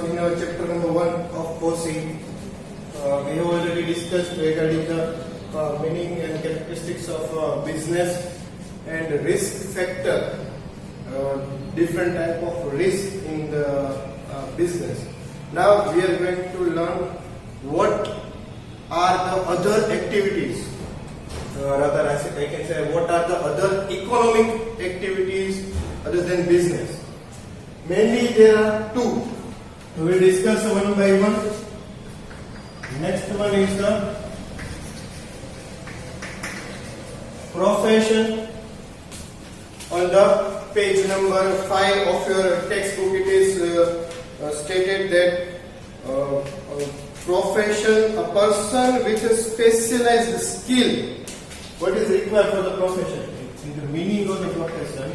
in our chapter number 1 of COSI. We have already discussed regarding the meaning and characteristics of business and risk factor, different type of risk in the business. Now we are going to learn what are the other activities, rather I can say what are the other economic activities other than business. Mainly there are two. We will discuss one by one. Next one is the profession. On the page number 5 of your textbook, it is stated that profession, a person with a specialized skill. What is required for the profession? In the meaning of the profession,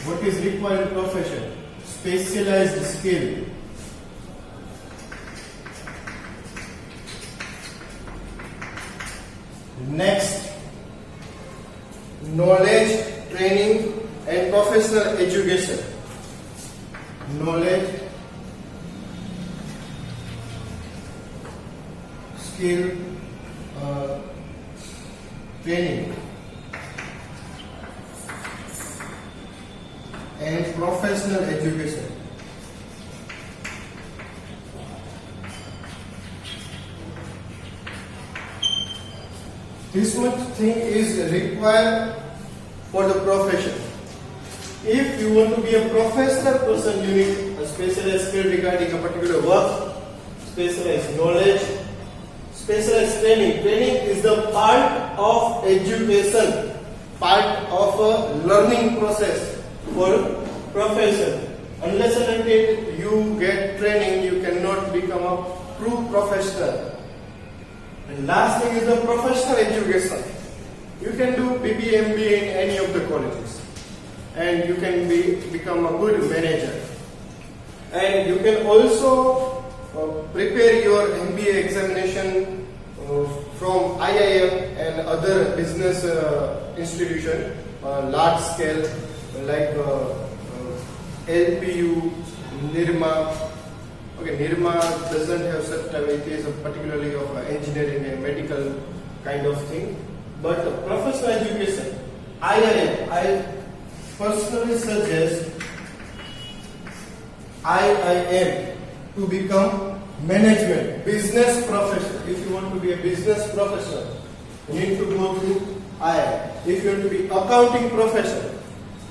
what is required in profession? Specialized skill. Next, knowledge, training and professional education. Knowledge, skill, training and professional education. This much thing is required for the profession. If you want to be a professional person, you need a specialized skill regarding a particular work, specialized knowledge, specialized training. Training is the part of education, part of a learning process for profession. Unless and until you get training, you cannot become a true professional. And last thing is the professional education. You can do BBA, MBA in any of the colleges, and you can become a good manager. And you can also prepare your MBA examination from IIM and other business institution, large scale like LPU, NIRMA. Okay, NIRMA doesn't have such type, it is particularly of engineering and medical kind of thing. But professional education, IIM, I personally suggest IIM to become management, business professional. If you want to be a business professional, you need to go through IIM. If you want to be accounting professional,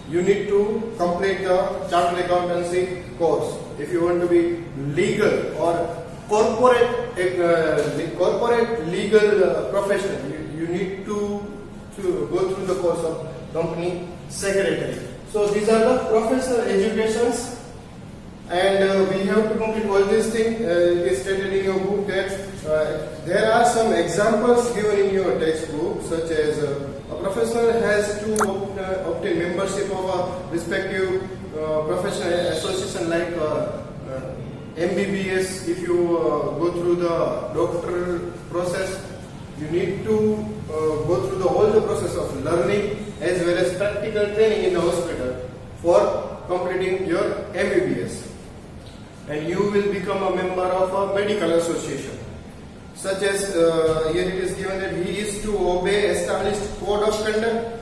you need to complete the chartered accountancy course. If you want to be legal or corporate legal professional, you need to go through the course of company secretary. So these are the professional educations, and we have to complete all these things. It is stated in your book that there are some examples given in your textbook, such as a professional has to obtain membership of a respective professional association like MBBS. If you go through the doctoral process, you need to go through all the process of learning as well as practical training in the hospital for completing your MBBS. And you will become a member of a medical association. Such as here it is given that he is to obey established code of conduct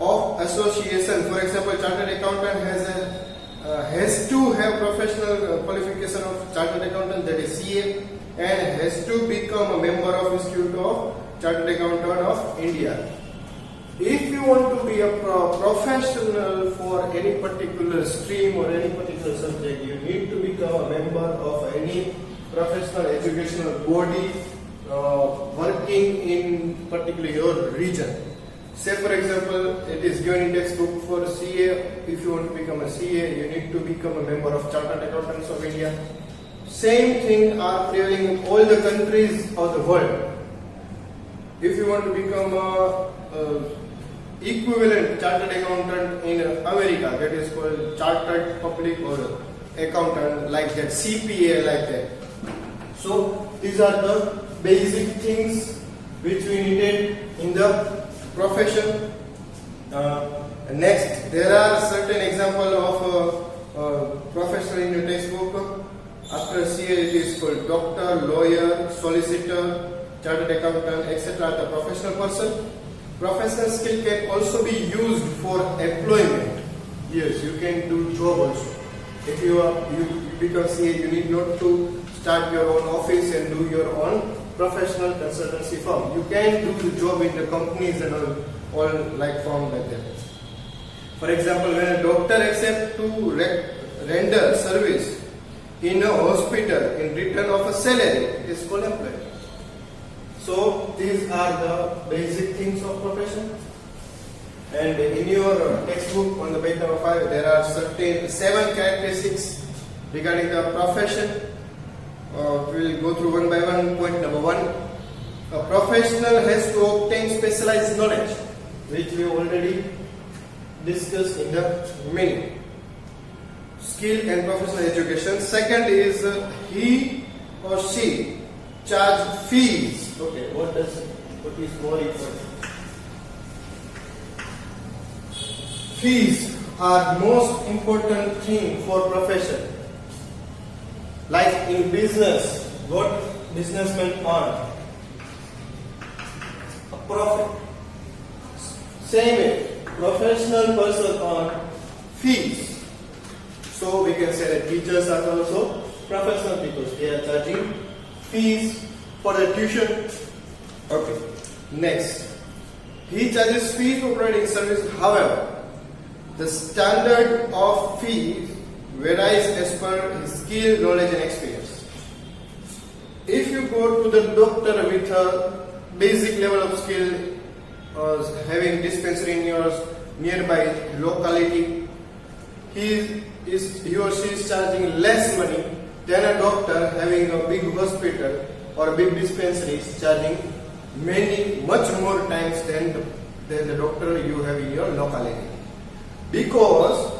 of association. For example, chartered accountant has to have professional qualification of chartered accountant, that is CA, and has to become a member of Institute of Chartered Accountant of India. If you want to be a professional for any particular stream or any particular subject, you need to become a member of any professional educational body working in particularly your region. Say for example, it is given in textbook for CA. If you want to become a CA, you need to become a member of Chartered Accountants of India. Same thing are prevailing in all the countries of the world. If you want to become a equivalent chartered accountant in America, that is called chartered public or accountant, like that, CPA, like that. So these are the basic things which we needed in the profession. Next, there are certain example of accountant, etc. are the professional person. Professional skill can also be used for employment. Yes, you can do job also. If you become CA, you need not to start your own office and do your own professional consultancy firm. You can do the job in the companies and all like firm like that. For example, when a doctor accepts to render service in a hospital in return of a salary, it is called employment. So these are the basic things of profession. And in your textbook on the page number 5, there are certain 7 characteristics regarding the profession. We will go through one by one. Point number 1, a professional has to obtain specialized knowledge, which we already discussed in the meaning. Skill and professional education. Second is he or she charge fees. Okay, what is more important? Fees are most important thing for profession. Like in business, what businessmen earn? A profit. Same way, professional person earn fees. So we can say that teachers are also professional because they are charging fees for the tuition. Okay. Next, he charges fees for providing service. However, the standard of fees varies as per his skill, knowledge and experience. If you go to the doctor with a basic level of skill, having dispensary in your nearby locality, he or she is charging less money than a doctor having a big hospital or big dispensary is charging much more times than the doctor you have in your locality. Because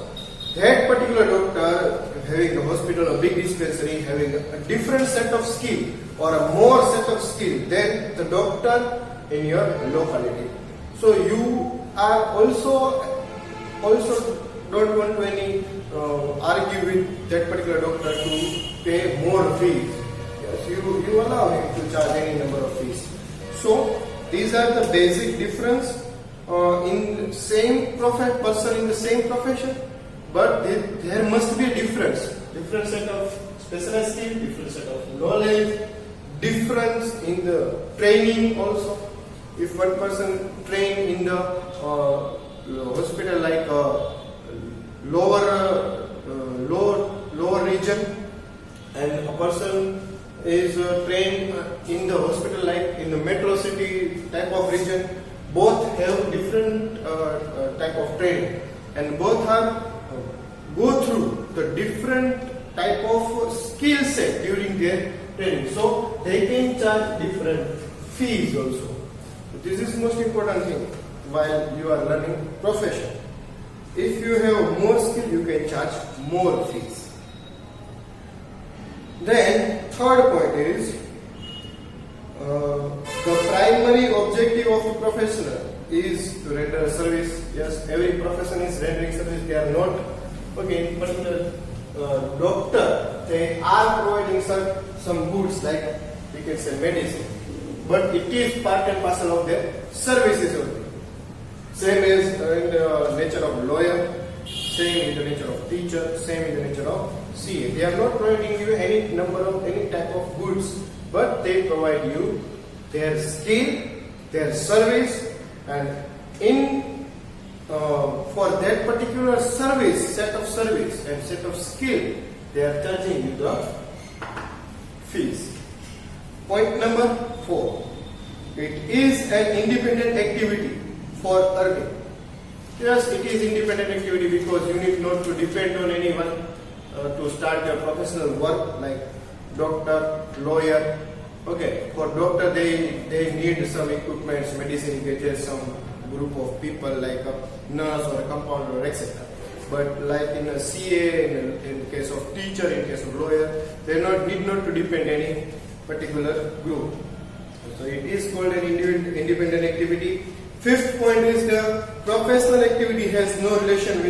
that particular doctor having a hospital or big dispensary having a different set of skill or a more set of skill than the doctor in your locality. So you are also don't want to any argue with that particular doctor to pay more fees. Yes, you allow him to charge any number of fees. So these are the basic difference in same person in the same profession, but there must be a difference set of specialized skill, different set of knowledge, difference in the training also. If one person train in the hospital like lower region, and a person is trained in the hospital like in the metro city type of region, both have different type of training and both are go through the different type of skill set during their training, so they can charge different fees also. This is most important thing while you are learning profession. If you have more skill, you can charge more fees. Then third point is the primary objective of a professional is to render a service. Yes, every profession is rendering service. They are not okay, but the doctor, they are providing some goods like we can say medicine, but it is part and parcel of their services only. Same as in the nature of lawyer, same in the nature of teacher, same in the nature of CA. They are not providing you any type of goods, but they provide you their skill, their service, and for that particular set of service and set of skill, they are charging you the fees. Point number 4. It is an independent activity for earning. Yes, it is independent activity because you need not to depend on anyone to start your professional work like doctor, lawyer. Okay, for doctor they need some equipments, medicine gadgets, some group of people like a nurse or a compounder, etc. But like in a CA, in case of teacher, in case of lawyer, they need not to depend any particular group. So it is called an independent activity. Fifth point is the professional activity has no relation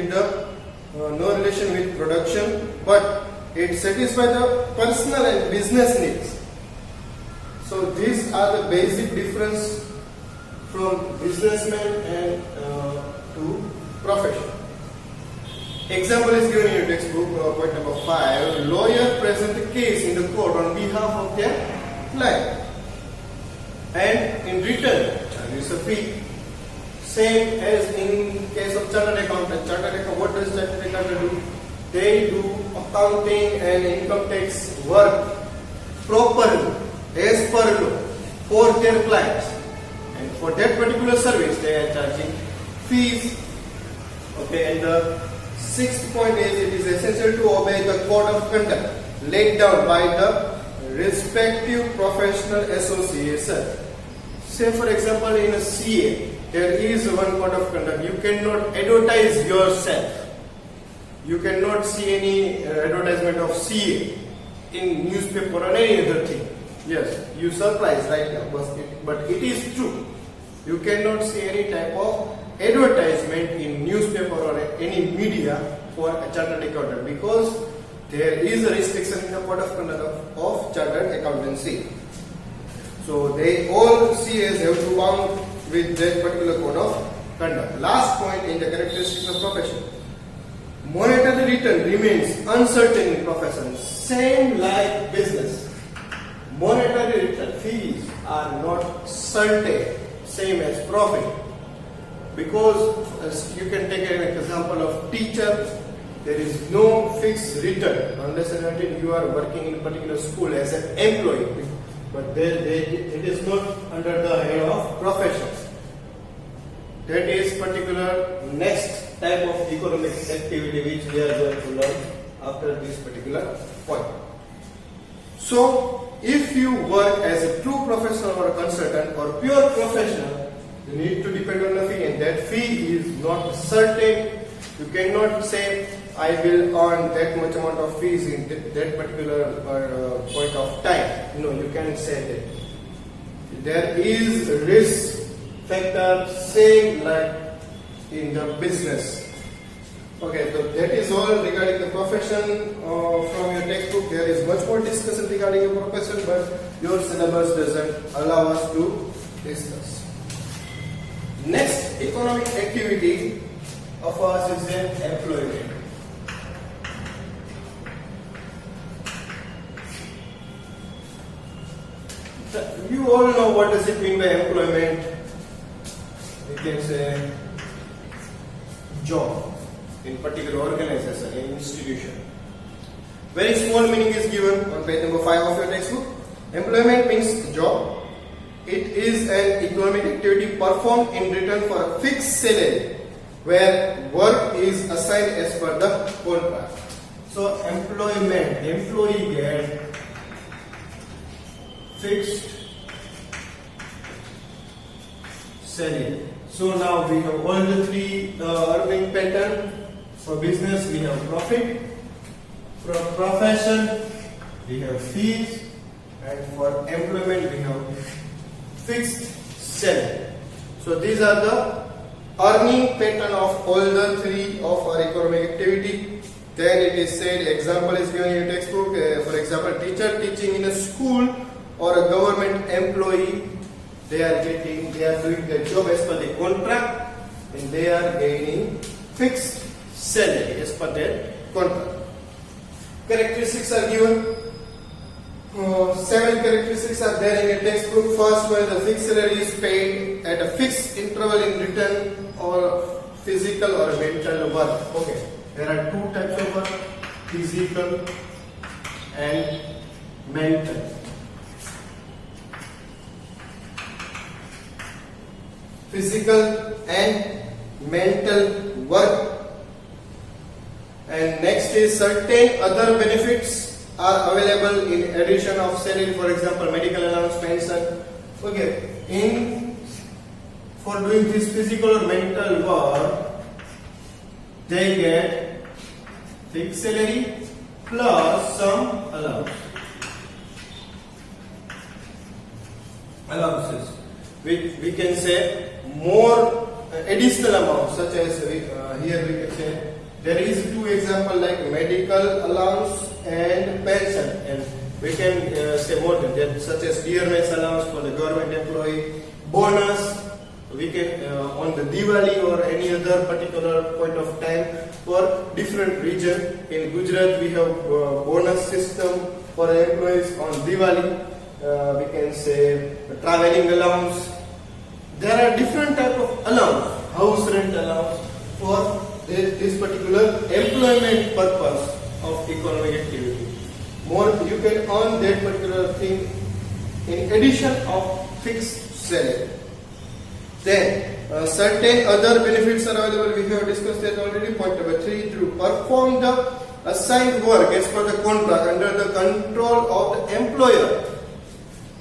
with production, but it satisfies the personal and business needs. So these are the basic difference from businessman and to profession. Example is given in your textbook, point number 5. Lawyer present a case in the court on behalf of their client, and in return charges a fee. Same as in case of chartered accountant. What does chartered accountant do? They do accounting and income tax work properly, as per law, for their clients, and for that particular service they are charging fees. Okay, and the sixth point is, it is essential to obey the code of conduct laid down by the respective professional association. Say for example in a CA, there is one code of conduct. You cannot advertise yourself. You cannot see any advertisement of CA in newspaper or any other thing. Yes, you surprised right now, but it is true. You cannot see any type of advertisement in newspaper or any media for a chartered accountant, because there is a restriction in the code of conduct of chartered accountancy. So they all CAs have to bound with that particular code of conduct. Last point in the characteristics of profession. Monetary return remains uncertain in profession, same like business. Monetary return, fees are not certain, same as profit. Because as you can take an example of teacher, there is no fixed return unless and until you are working in a particular school as an employee. But it is not under the head of professions. That is particular next type of economic activity which we are going to learn after this particular point. So, if you work as a true professional or a consultant or pure professional, you need to depend on the fee, and that fee is not certain. You cannot say, I will earn that much amount of fees in that particular point of time. No, you can't say that. There is a risk factor, same like in the business. Okay, so that is all regarding the profession from your textbook. There is much more discussion regarding your profession, but your syllabus doesn't allow us to discuss. Next economic activity of ours is employment. You all know what does it mean by employment. You can say job in particular organization, in institution. Very small meaning is given on page number 5 of your textbook. Employment means job. It is an economic activity performed in return for a fixed salary, where work is assigned as per the contract. So employment, employee gets fixed salary. So now we have all the three earning pattern. For business we have profit, for profession we have fees, and for employment we have fixed salary. So these are the earning pattern of all the three of our economic activity. Then it is said, example is given in your textbook. For example, teacher teaching in a school or a government employee, they are doing their job as per the contract, and they are gaining fixed salary as per their contract. Characteristics are given. 7 characteristics are there in your textbook. First one, the fixed salary is paid at a fixed interval in return or physical or mental work. Okay, there are two types of work: physical and mental. Physical and mental work. And next is certain other benefits are available in addition of salary. For example, medical allowance, pension. Okay, for doing this physical or mental work, they get fixed salary plus some allowances. We can say more additional amounts, such as here we can say there is two example like medical allowance and pension, and we can say more than that, such as dearness allowance for the government employee, bonus, we can on the Diwali or any other particular point of time for different region. In Gujarat we have bonus system for the employees on Diwali. We can say traveling allowance. There are different type of allowance, house rent allowance for this particular employment purpose of economic activity. More you can earn that particular thing in addition of fixed salary. Then certain other benefits are available. We have discussed that already. Point number 3, to perform the assigned work as per the contract under the control of the employer.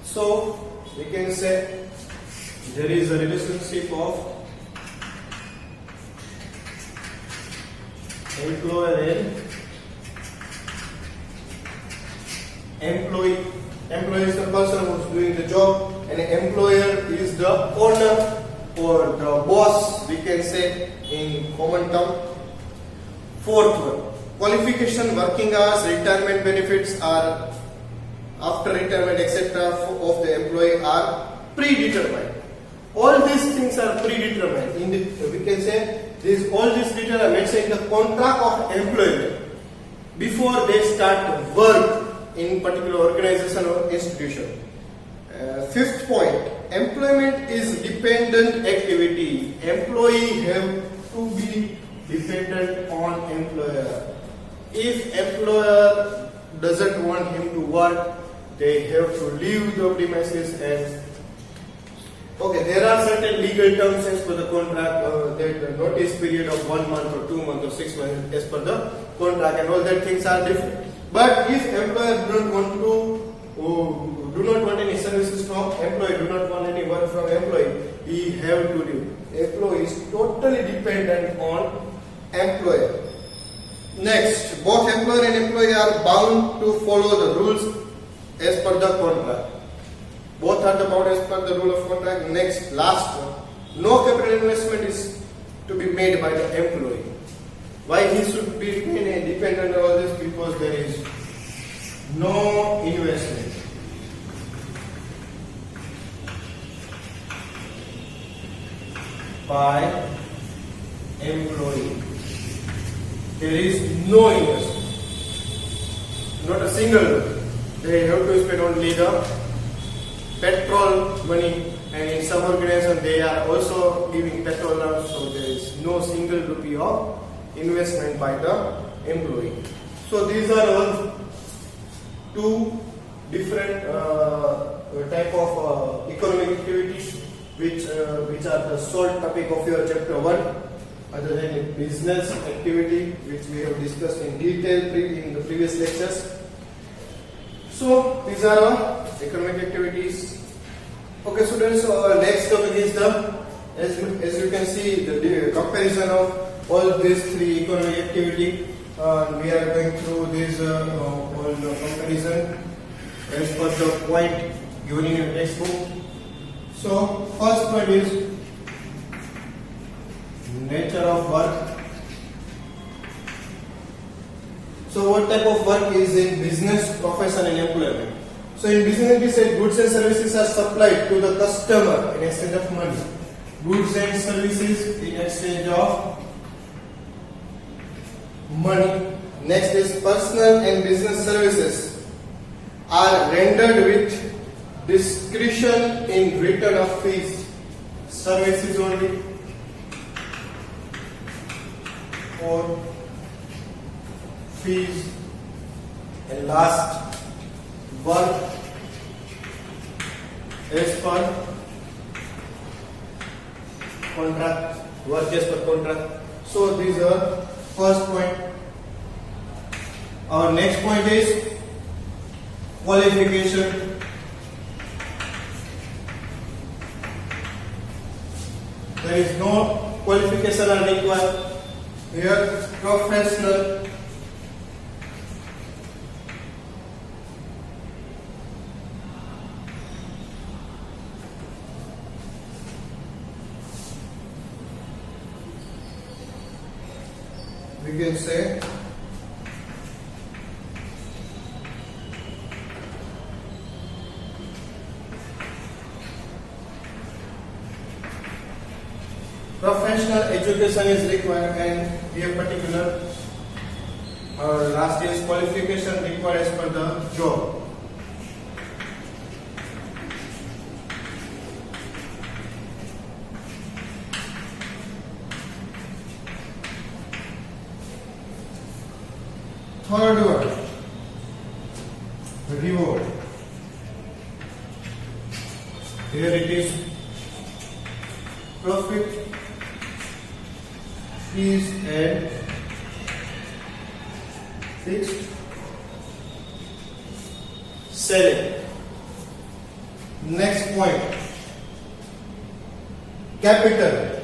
So we can say there is a relationship of employer and employee. Employee is the person who is doing the job, and employer is the owner or the boss, we can say in common term. Fourth one, qualification, working hours, retirement benefits are after retirement etc. of the employee are predetermined. All these things are predetermined. We can say all these details are mentioned in the contract of employment before they start work in particular organization or institution. Fifth point, employment is dependent activity. Employee have to be dependent on employer. If employer doesn't want him to work, they have to leave the premises. And okay, there are certain legal terms as per the contract, that the notice period of 1 month or 2 months or 6 months as per the contract, and all that things are different. But if employer do not want any services from employee, do not want any work from employee, he have to leave. Employee is totally dependent on employer. Next, both employer and employee are bound to follow the rules as per the contract. Both are bound as per the rule of contract. Next, last one, no capital investment is to be made by the employee. Why he should be dependent on all this? Because there is no investment. By employee. There is no investment. Not a single. They have to spend only the petrol money, and in some organization they are also giving petrol allowance, so there is no single rupee of investment by the employee. So these are all two different type of economic activities which are the sole topic of your chapter 1, other than business activity which we have discussed in detail in the previous lectures. So these are our economic activities. Okay, students, so next topic is as you can see, the comparison of all these 3 economic activity. We are going through this all the comparison as per the point given in your textbook. So first point is nature of work. So what type of work is in business, profession and employment? So in business we said goods and services are supplied to the customer in exchange of money. Goods and services in exchange of money. Next is personal and business services are rendered with discretion in return of fees. Services only or fees. And last, work as per contract. Work as per contract. So these are first point. Our next point is qualification. There is no qualification are required. Here, professional. We can say professional education is required, and we have particular last year's qualification required as per the job. Third one, reward. Here it is, profit, fees and fixed salary. Next point, capital.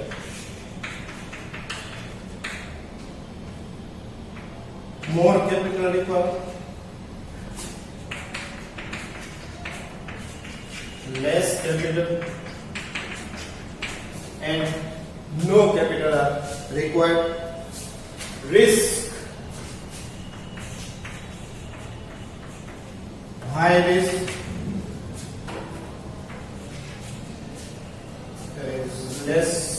More capital required, less capital, and no capital are required. Risk, high risk, there is less,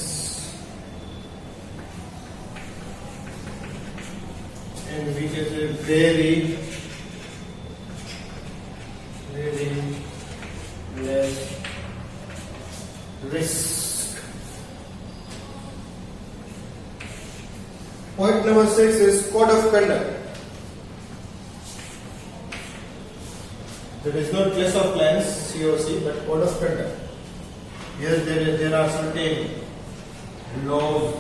and which is a very less risk. Point number 6 is code of conduct. There is no class of plans, COC, but code of conduct. Here there are certain laws.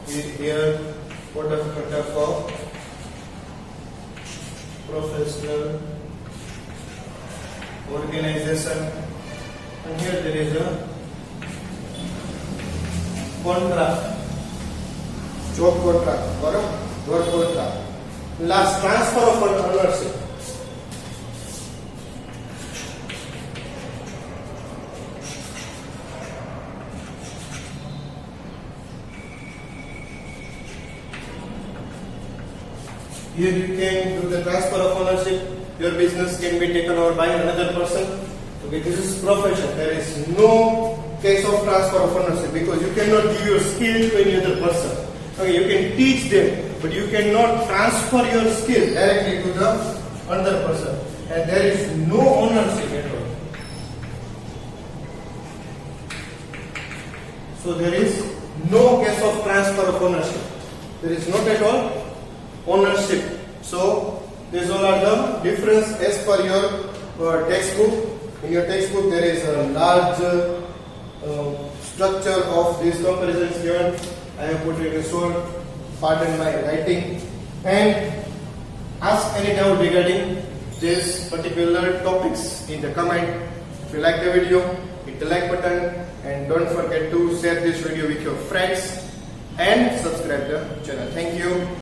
Here code of conduct for professional organization, and here there is a contract, job contract or a work contract. Last, transfer of ownership. Here you can do the transfer of ownership. Your business can be taken over by another person. Okay, this is profession. There is no case of transfer of ownership because you cannot give your skill to any other person. Okay, you can teach them, but you cannot transfer your skill directly to the another person. And there is no ownership at all. So there is no case of transfer of ownership. There is not at all ownership. So these all are the difference as per your textbook. In your textbook there is a large structure of these comparisons given. I have put it in short, pardon my writing, and ask any doubt regarding these particular topics in the comment. If you like the video, hit the like button and don't forget to share this video with your friends and subscribe the channel. Thank you.